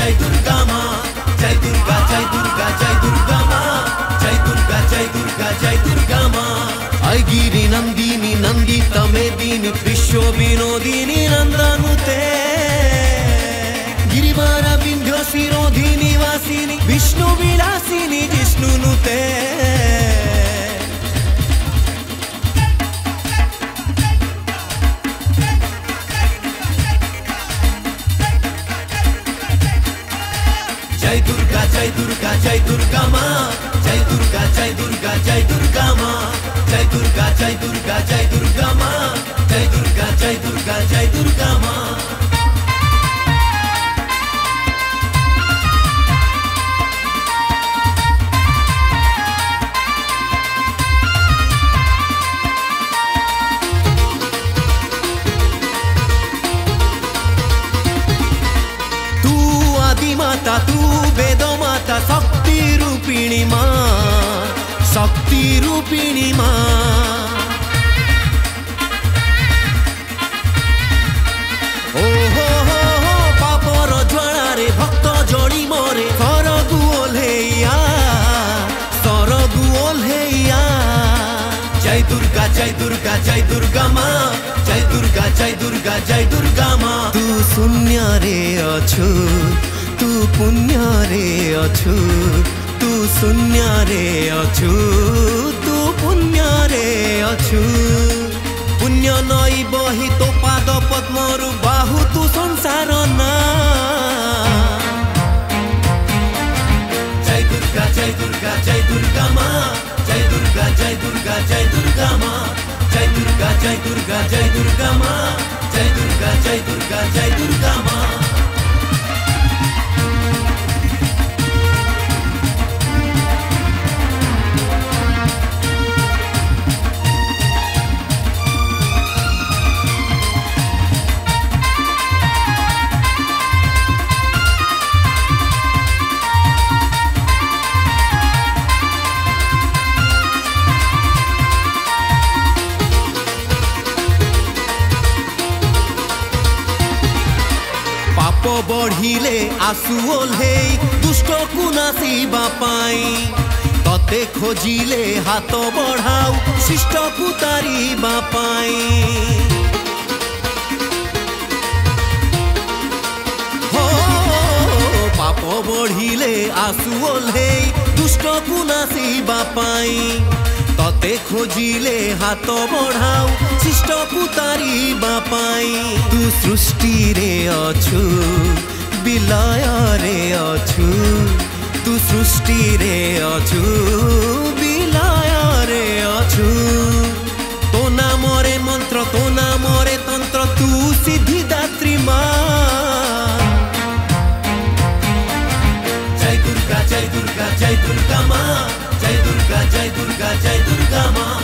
जय दुर्गा माँ, जय दुर्गा जय दुर्गा जय दुर्गा माँ, जय दुर्गा जय दुर्गा जय दुर्गा माँ। ऐगिरि नंदिनी नंदित मेदिनी विश्व विनोदिनी नंदनुते, गिरिवार विंध्य शिरोधिनी वासिनी विष्णु विलासिनी जिष्णुनुते। जय दुर्गा जय दुर्गा जय दुर्गा माँ, जय दुर्गा जय दुर्गा जय दुर्गा माँ, जय दुर्गा जय दुर्गा जय दुर्गा माँ, जय दुर्गा जय दुर्गा जय दुर्गा माँ। माता तू वेद माता शक्ति रूपिणी माँ, शक्ति रूपिणी माँ। ओ हो पापर ज्वाला रे भक्त जड़ी मरे सरगु ओल्हेइया, सरगु ओल्हेइया। जय दुर्गा जय दुर्गा जय दुर्गा माँ, जय दुर्गा जय दुर्गा जय दुर्गा माँ। तू शून्य रे अछु, तू पुण्य रे अछु, तू शून्य रे अछु, तू पुण्य रे अछु। पुण्य नई बही तो पाद पद्मरु बाहु तू संसार ना। जय दुर्गा जय दुर्गा जय दुर्गा माँ, जय दुर्गा जय दुर्गा जय दुर्गा माँ, जय दुर्गा जय दुर्गा जय दुर्गा माँ, जय दुर्गा जय दुर्गा जय दुर्गा माँ। बढ़िले आसु ओल्हे दुष्ट को नासिबा पाई, तते खोजिले हाथ बढ़ाऊ शिष्ट को तारिबा पाई। हो पाप बढ़िले आसु ओल्हे दुष्ट को नासिबा पाई, तते खोजिले हाथ बढ़ाऊ शिष्ट को तारिबा पाई। तू सृष्टि रे अछु, विलय रे अछु, तू सृष्टि रे अछु, विलय रे अछु। तो नाम रे मंत्र, तो नाम रे तंत्र, तू सिद्धिदात्री माँ। जय दुर्गा जय दुर्गा जय दुर्गा माँ, जय दुर्गा जय दुर्गा जय दुर्गा माँ,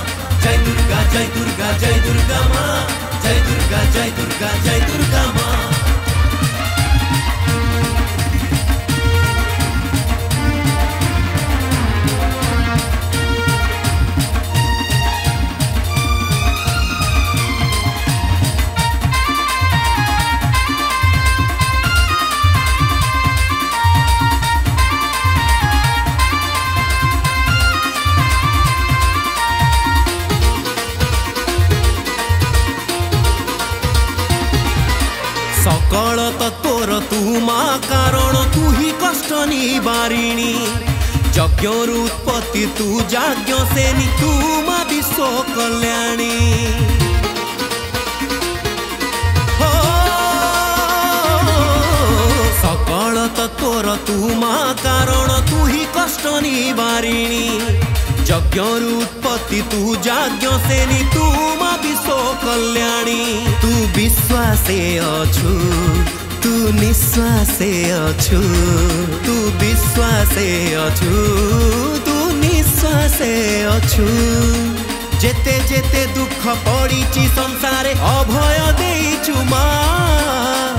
जय दुर्गा जय दुर्गा जय दुर्गा माँ, जय दुर्गा जय दुर्गा जय दुर्गा माँ। सकल तत्वर तू माँ कारण, तू ही कष्ट निवारिणी। यज्ञर उत्पत्ति तू याज्ञ सेनी, तू माँ विश्व कल्याणी। सकल तत्वर तू माँ कारण, तू ही कष्ट निवारिणी। यज्ञर उत्पत्ति तू याज्ञ सेनी, तू माँ विश्व कल्याणी। तू विश्वासे अछु, तू निश्वासे अछु, तू विश्वासे अछु, तू निश्वासे अछु। जेते जेते दुख पड़ीची संसारे अभय देइछु माँ।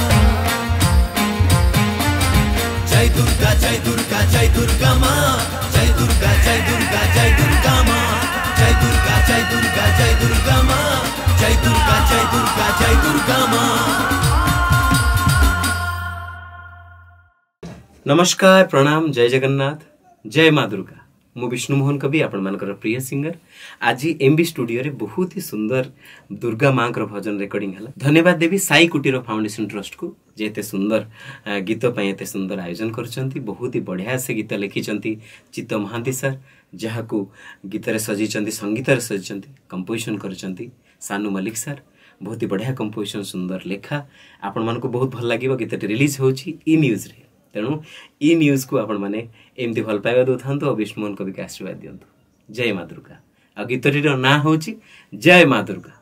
जय दुर्गा जय दुर्गा जय दुर्गा माँ, जय दुर्गा जय दुर्गा जय दुर्गा माँ, जय दुर्गा जय दुर्गा जय दुर्गा माँ, जय दुर्गा जय दुर्गा जय दुर्गा माँ। नमस्कार प्रणाम जय जगन्नाथ जय माँ दुर्गा मु विष्णु मोहन कवि आपण मानकर प्रिय सिंगर आज एमबी स्टूडियो रे बहुत ही सुंदर दुर्गा माँ भजन रेकर्डिंग है। धन्यवाद देवी साई कुटीर फाउंडेशन ट्रस्ट को जे एते सुंदर गीत एते सुंदर आयोजन करछंती। बहुत ही बढ़िया से गीत लिखिछंती चित्त महांती सर जहाँ को गीत सजी संगीत सजी कंपोजिशन करछंती सानू मलिक सर। बहुत ही बढ़िया कंपोजिशन सुंदर लेखा आपण मन को बहुत भल लागिवो। गीत रिलीज होची ई न्यूज रे तेणु ई न्यूज को आपण माने एमती भल पाइबा दउथांतो और विष्णु मोहन कवि के आशीर्वाद दियंतु। जय माँ दुर्गा। आ गीतटीर ना होची जय माँ दुर्गा।